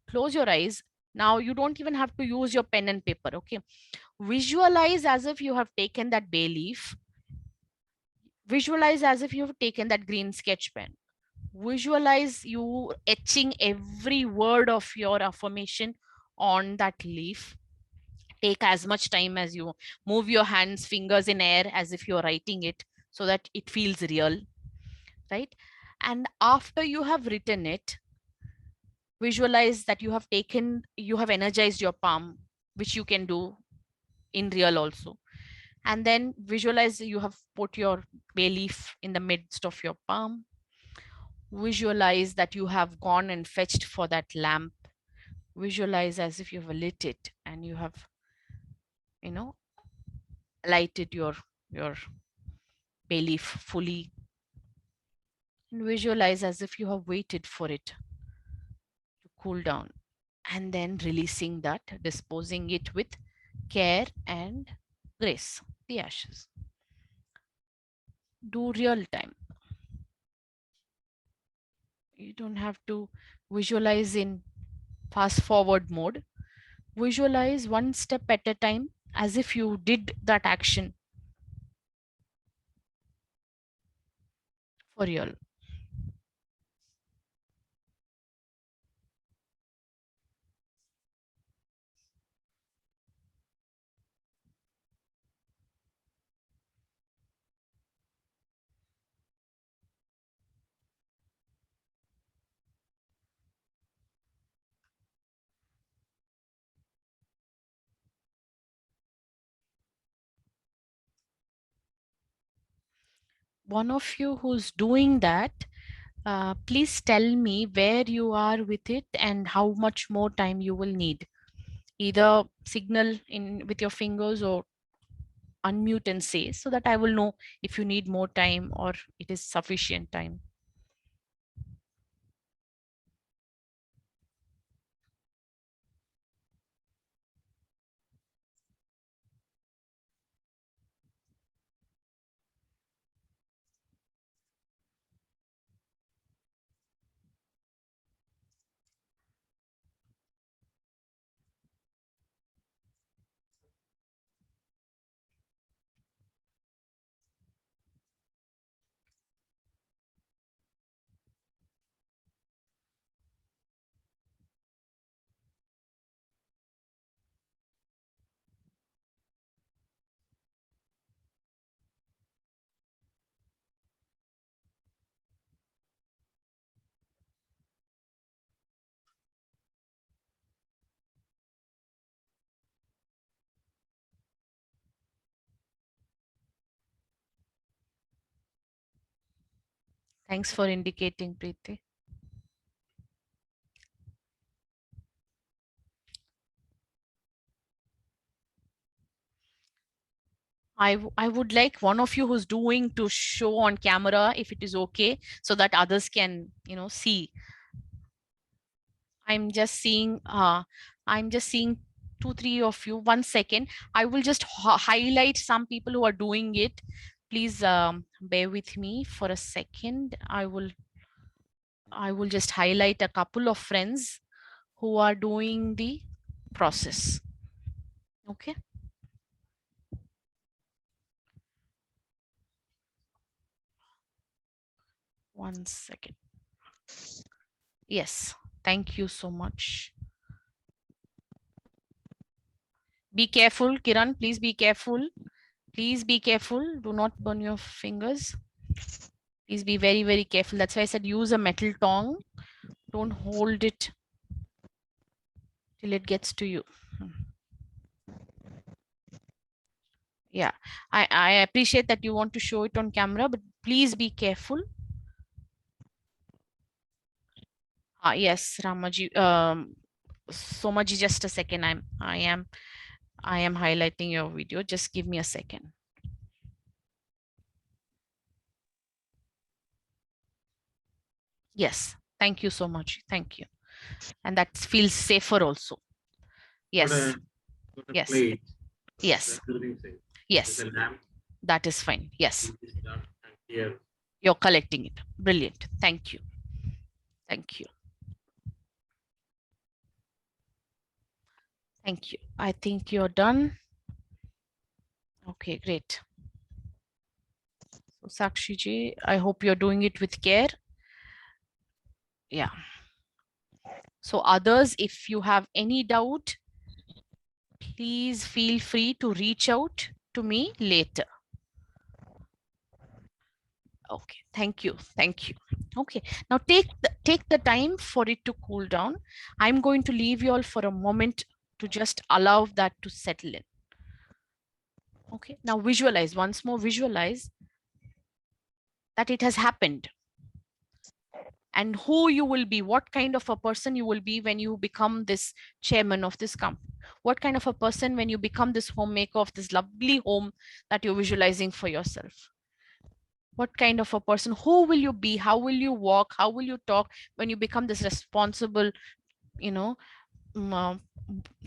close your eyes. Now you don't even have to use your pen and paper, okay. Visualize as if you have taken that bay leaf. Visualize as if you have taken that green sketch pen. Visualize you etching every word of your affirmation on that leaf, Take as much time as you move your hands, fingers in air as if you're writing it, so that it feels real, right? And after you have written it, visualize that you have energized your palm, which you can do in real also. And then visualize you have put your bay leaf in the midst of your palm. Visualize that you have gone and fetched for that lamp. Visualize as if you've lit it and you have, you know, lighted your bay leaf fully. And visualize as if you have waited for it to cool down, and then releasing that, disposing it with care and grace, the ashes. Do real time. You don't have to visualize in fast forward mode. Visualize one step at a time as if you did that action for real. One of you who's doing that, please tell me where you are with it and how much more time you will need. Either signal in with your fingers or unmute and say, so that I will know if you need more time or it is sufficient time. Thanks for indicating, Preeti. I would like one of you who's doing to show on camera if it is okay, so that others can, see. I'm just seeing, I'm just seeing 2, 3 of you. 1 second. I will just highlight some people who are doing it. Please bear with me for a second. I will just highlight a couple of friends who are doing the process. Okay. 1 second. Yes. Thank you so much. Be careful, Kiran. Please be careful. Please be careful. Do not burn your fingers. Please be very, very careful. That's why I said use a metal tongue. Don't hold it till it gets to you. Yeah, I appreciate that you want to show it on camera, but please be careful. Yes, Ramaji. Somaji, just a second. I am highlighting your video. Just give me a second. Yes, thank you so much. Thank you. And that feels safer also. Yes. Yes. Yes. Yes. That is fine. Yes. You're collecting it. Brilliant. Thank you. Thank you. Thank you. I think you're done. Okay, great. So Sakshi ji, I hope you're doing it with care. Yeah. So others, if you have any doubt, Please feel free to reach out to me later. Okay, thank you. Thank you. Okay, now take the time for it to cool down. I'm going to leave you all for a moment to just allow that to settle in. Okay, now visualize once more, visualize that it has happened and who you will be, what kind of a person you will be when you become this chairman of this company, what kind of a person when you become this homemaker of this lovely home that you're visualizing for yourself. What kind of a person, who will you be, how will you walk, how will you talk when you become this responsible, you know, mm, uh,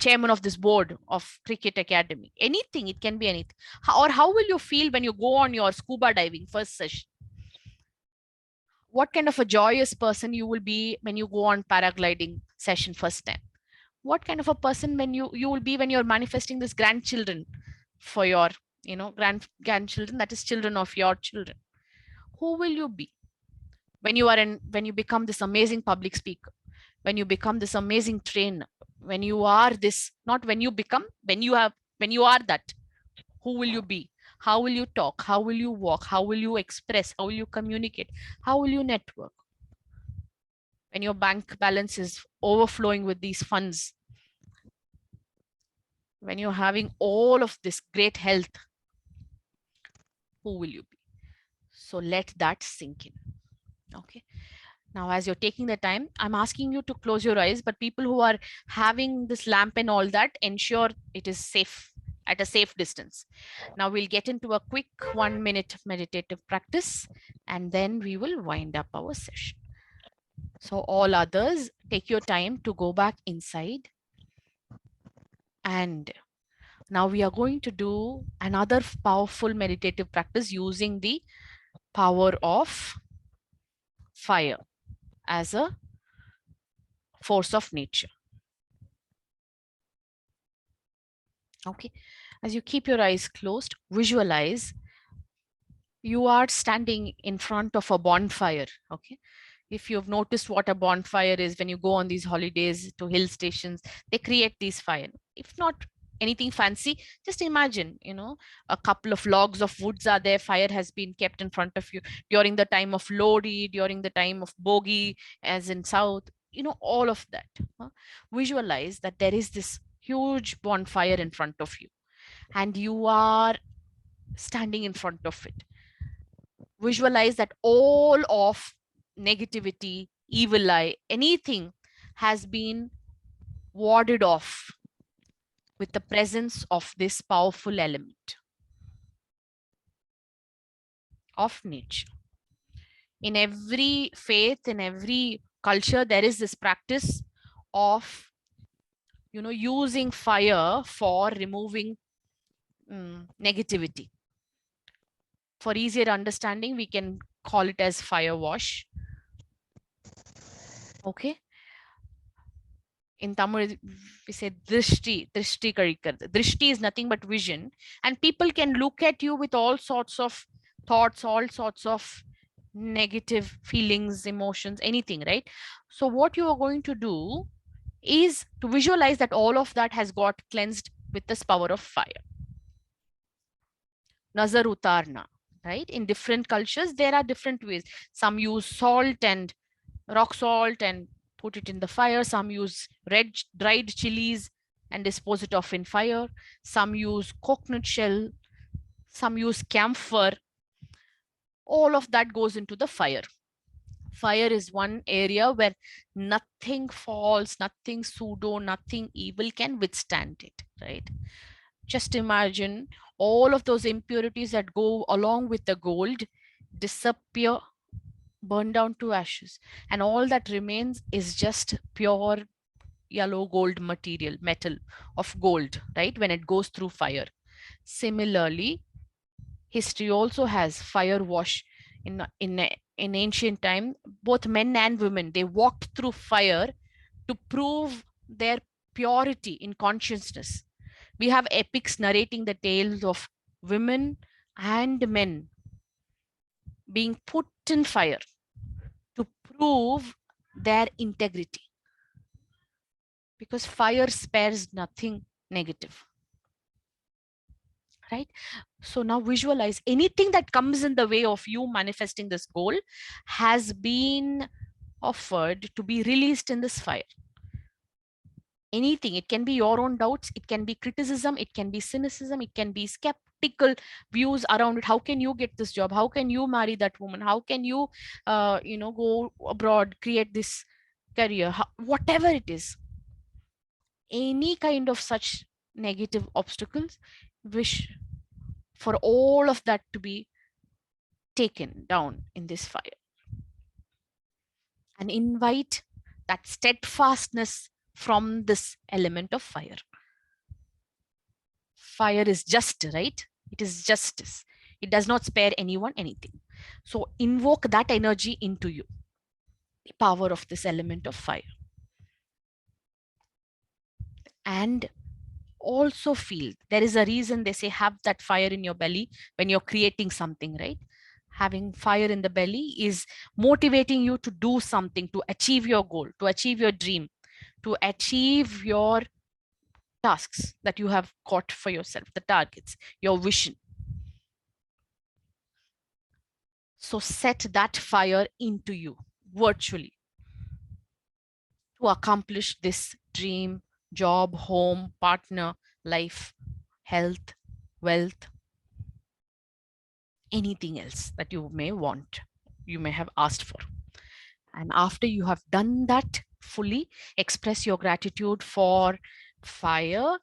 chairman of this board of cricket academy, anything, it can be anything. Or how will you feel when you go on your scuba diving first session? What kind of a joyous person you will be when you go on paragliding session first time? What kind of a person when you will be when you're manifesting this grandchildren for your, grandchildren, that is children of your children? Who will you be when you are in, when you become this amazing public speaker, when you become this amazing trainer, when you are this, not when you become, when you have, when you are that, who will you be? How will you talk? How will you walk? How will you express? How will you communicate? How will you network? When your bank balance is overflowing with these funds, when you're having all of this great health, who will you be? So let that sink in. Okay. Now, as you're taking the time, I'm asking you to close your eyes, but people who are having this lamp and all that, ensure it is safe, at a safe distance. Now we'll get into a quick 1 minute meditative practice, and then we will wind up our session. So all others, take your time to go back inside. And now we are going to do another powerful meditative practice using the power of fire as a force of nature. Okay, as you keep your eyes closed, visualize you are standing in front of a bonfire. Okay, if you've noticed what a bonfire is, when you go on these holidays to hill stations, they create these fire. If not anything fancy, just imagine, a couple of logs of woods are there, fire has been kept in front of you during the time of Lodi, during the time of Bogi, as in south, all of that. Visualize that there is this huge bonfire in front of you and you are standing in front of it. Visualize that all of negativity, evil eye, anything has been warded off with the presence of this powerful element of nature. In every faith, in every culture, there is this practice of, using fire for removing negativity. For easier understanding, we can call it as fire wash. Okay. In Tamil, we say drishti karikar. Drishti is nothing but vision, and people can look at you with all sorts of thoughts, all sorts of negative feelings, emotions, anything, right? So what you are going to do is to visualize that all of that has got cleansed with this power of fire. Nazar utarna, right? In different cultures, there are different ways. Some use salt and rock salt and put it in the fire. Some use red dried chilies and dispose it off in fire. Some use coconut shell. Some use camphor. All of that goes into the fire. Fire is one area where nothing false, nothing pseudo, nothing evil can withstand it, right? Just imagine all of those impurities that go along with the gold disappear, burn down to ashes, and all that remains is just pure yellow gold material, metal of gold, right? When it goes through fire. Similarly, history also has fire wash. In ancient time, both men and women, they walked through fire to prove their purity in consciousness. We have epics narrating the tales of women and men being put in fire to prove their integrity, because fire spares nothing, negative, right? So now visualize anything that comes in the way of you manifesting this goal has been offered to be released in this fire. Anything, it can be your own doubts, it can be criticism, it can be cynicism, it can be skeptical views around it. How can you get this job? How can you marry that woman? How can you go abroad, create this career? Whatever it is, any kind of such negative obstacles, wish for all of that to be taken down in this fire, and invite that steadfastness from this element of fire. Fire is just, right? It is justice. It does not spare anyone anything. So invoke that energy into you, the power of this element of fire. And also feel there is a reason they say have that fire in your belly when you're creating something, right? Having fire in the belly is motivating you to do something, to achieve your goal, to achieve your dream, to achieve your tasks that you have got for yourself, the targets, your vision. So set that fire into you virtually to accomplish this dream, job, home, partner, life, health, wealth, anything else that you may want, you may have asked for. And after you have done that fully, express your gratitude for fire,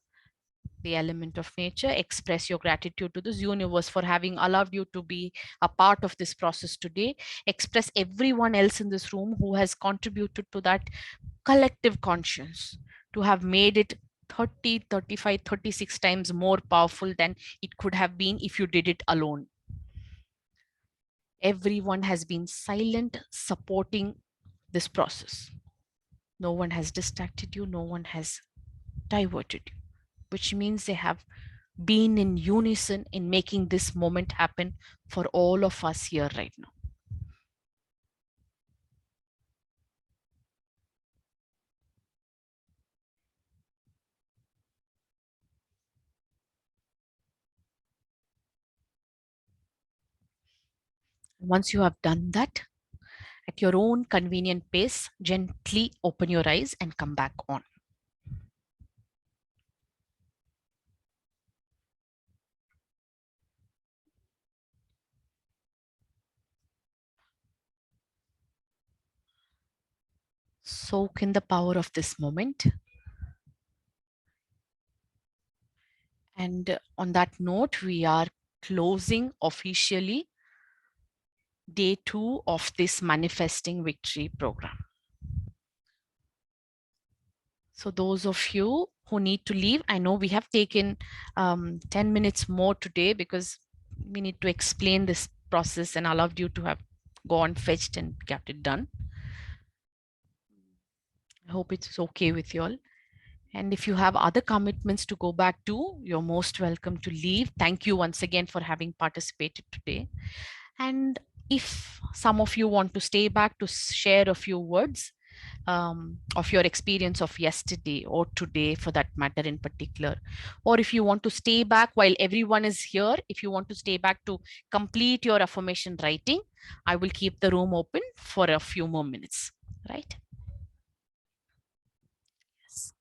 the element of nature. Express your gratitude to this universe for having allowed you to be a part of this process today. Express everyone else in this room who has contributed to that collective conscience to have made it 30, 35, 36 times more powerful than it could have been if you did it alone. Everyone has been silent, supporting this process. No one has distracted you, no one has diverted you, which means they have been in unison in making this moment happen for all of us here right now. Once you have done that, at your own convenient pace, gently open your eyes and come back on. Soak in the power of this moment. And on that note, we are closing officially day 2 of this Manifesting Victory program. So those of you who need to leave, I know we have taken 10 minutes more today because we need to explain this process and allowed you to have gone, fetched and kept it done. I hope it's okay with you all. And if you have other commitments to go back to, you're most welcome to leave. Thank you once again for having participated today. And if some of you want to stay back to share a few words of your experience of yesterday or today for that matter in particular, or if you want to stay back while everyone is here, if you want to stay back to complete your affirmation writing, I will keep the room open for a few more minutes, right? Yes.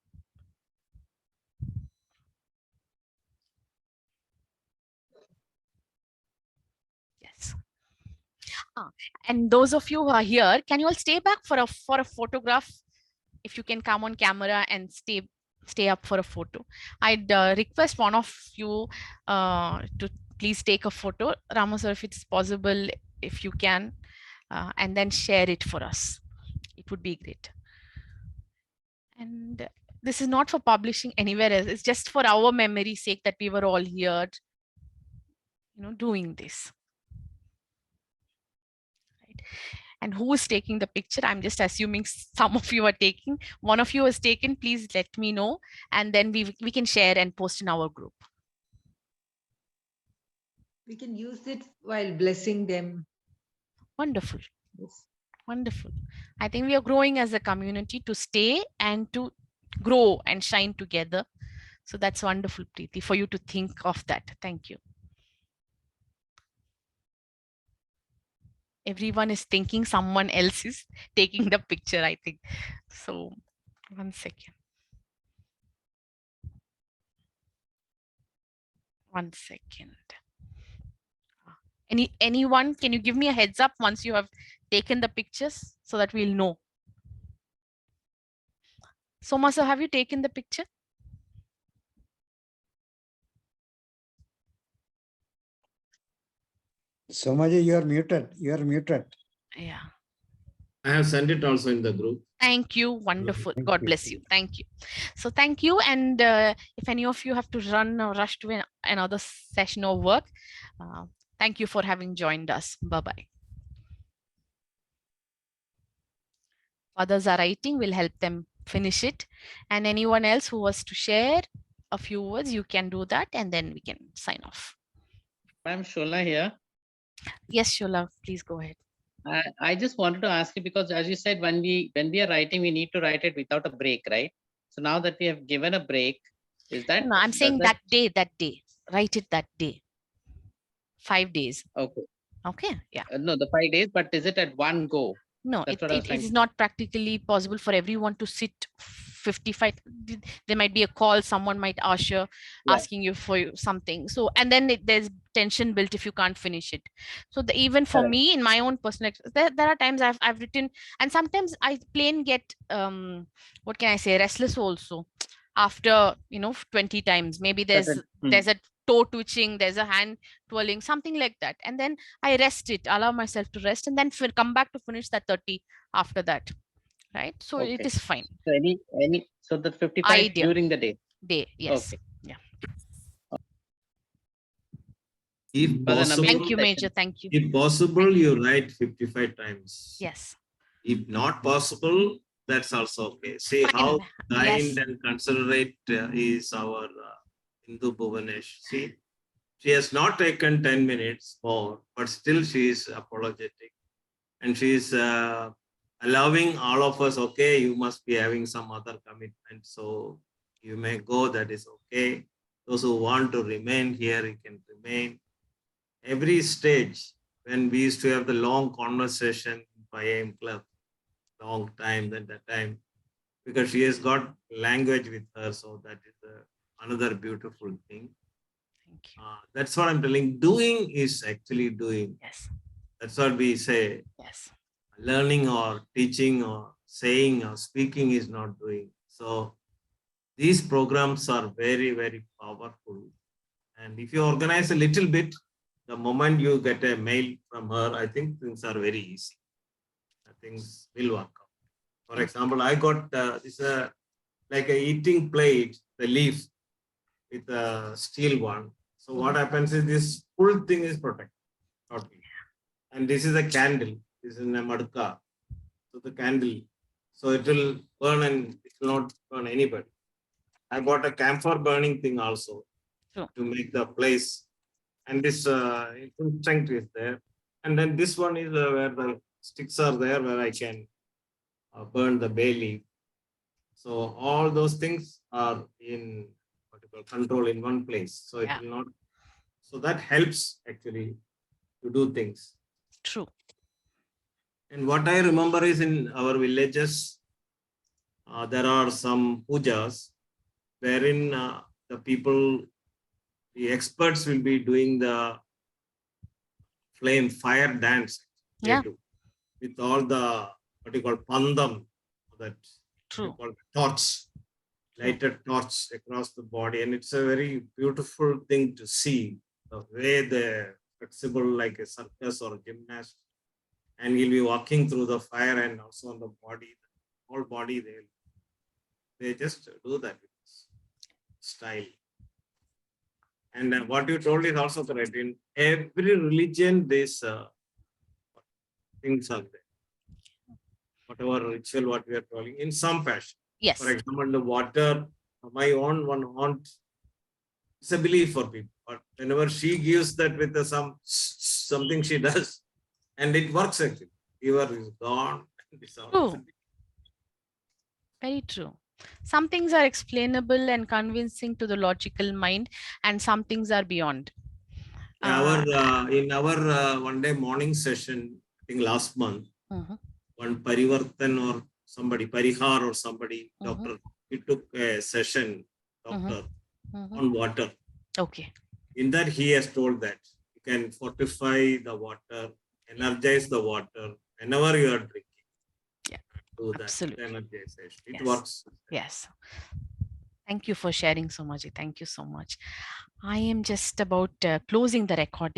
Yes. And those of you who are here, can you all stay back for a photograph? If you can come on camera and stay up for a photo. I'd request one of you to please take a photo. Rama sir, if it's possible, if you can, and then share it for us. It would be great. And this is not for publishing anywhere else. It's just for our memory's sake that we were all here, doing this. Right? And who is taking the picture? I'm just assuming some of you are taking. One of you has taken, please let me know. And then we can share and post in our group. We can use it while blessing them. Wonderful. Yes. Wonderful. I think we are growing as a community to stay and to grow and shine together. So that's wonderful, Preeti, for you to think of that. Thank you. Everyone is thinking someone else is taking the picture, I think. So 1 second. 1 second. Anyone, can you give me a heads up once you have taken the pictures so that we'll know? Soma sir, have you taken the picture? Somaji, you are muted. You are muted. Yeah. I have sent it also in the group. Thank you. Wonderful. Thank God you. bless you. Thank you. So thank you. And if any of you have to run or rush to another session or work, thank you for having joined us. Bye-bye. Others are writing, we'll help them finish it. And anyone else who was to share a few words, you can do that and then we can sign off. I'm Shola here. Yes, Shola, please go ahead. I just wanted to ask you because, as you said, when we are writing, we need to write it without a break, right? So now that we have given a break, is that? No, I'm saying that day. Write it that day. 5 days. Okay. Okay. Yeah. No, the 5 days, but is it at one go? No, That's what I was it trying is to- not practically possible for everyone to sit 55. There might be a call, someone might usher Yeah. asking you for something. So, and then there's tension built if you can't finish it. So even for Correct. me, in my own personal, there are times I've written, and sometimes I plain get, what can I say, restless also after, 20 times. Maybe there's a toe twitching, there's a hand twirling, something like that. And then I rest it, allow myself to rest, and then come back to finish that 30 after that. Right. So it Okay. is fine. So so the 55 Idea. during the day. Yes. Okay. Yeah. If But then possible, Thank you, session. Major. Thank you. if possible, you write 55 times. Yes. If not possible, that's also okay. See how Fine. kind Yes. and considerate is our Hindu Bhuvanesh. See, she has not taken 10 minutes more, but still she is apologetic. And she is allowing all of us, okay, you must be having some other commitment. So you may go, that is okay. Those who want to remain here, you can remain. Every stage, when we used to have the long conversation in 5 AM club, long time, then that time, because she has got language with her. So that is another beautiful thing. Thank you. That's what I'm telling. Doing is actually doing. Yes. That's what we say. Yes. Learning or teaching or saying or speaking is not doing. So these programs are very, very powerful. And if you organize a little bit, the moment you get a mail from her, I think things are very easy. Things will work out. For example, I got this like a eating plate, the leaf with a steel one. So what happens is this full thing is protected. Totally. And this is a candle. This is a madka. So the candle. So it will burn and it will not burn anybody. I bought a camphor burning thing also to make the place. And this strength is there. And then this one is where the sticks are there where I can burn the bay leaf. So all those things are in control in one place. So it will not. So that helps actually to do things. True. And what I remember is in our villages, there are some pujas wherein the people, the experts will be doing the fire dance. Yeah. With all the, what you call pandam, that True. torch, lighted torch across the body. And it's a very beautiful thing to see the way they're flexible like a circus or a gymnast. And he'll be walking through the fire and also on the body, the whole body, they just do that with style. And what you told is also correct. In every religion, these things are there. Whatever ritual, what we are calling, in some fashion. Yes. For example, the water, my own one aunt, it's a belief for people. But whenever she gives that with something she does, and it works actually. Fever is gone. True. Very true. Some things are explainable and convincing to the logical mind, and some things are beyond. In our one day morning session, I think last month, one Parivartan or somebody, Parihar or somebody, doctor, he took a session, doctor, on water. Okay. In that, he has told that you can fortify the water, energize the water whenever you are drinking. Yeah, Do that absolutely. energization. It Yes. works. Yes. Thank you for sharing so much. Thank you so much. I am just about closing the recording.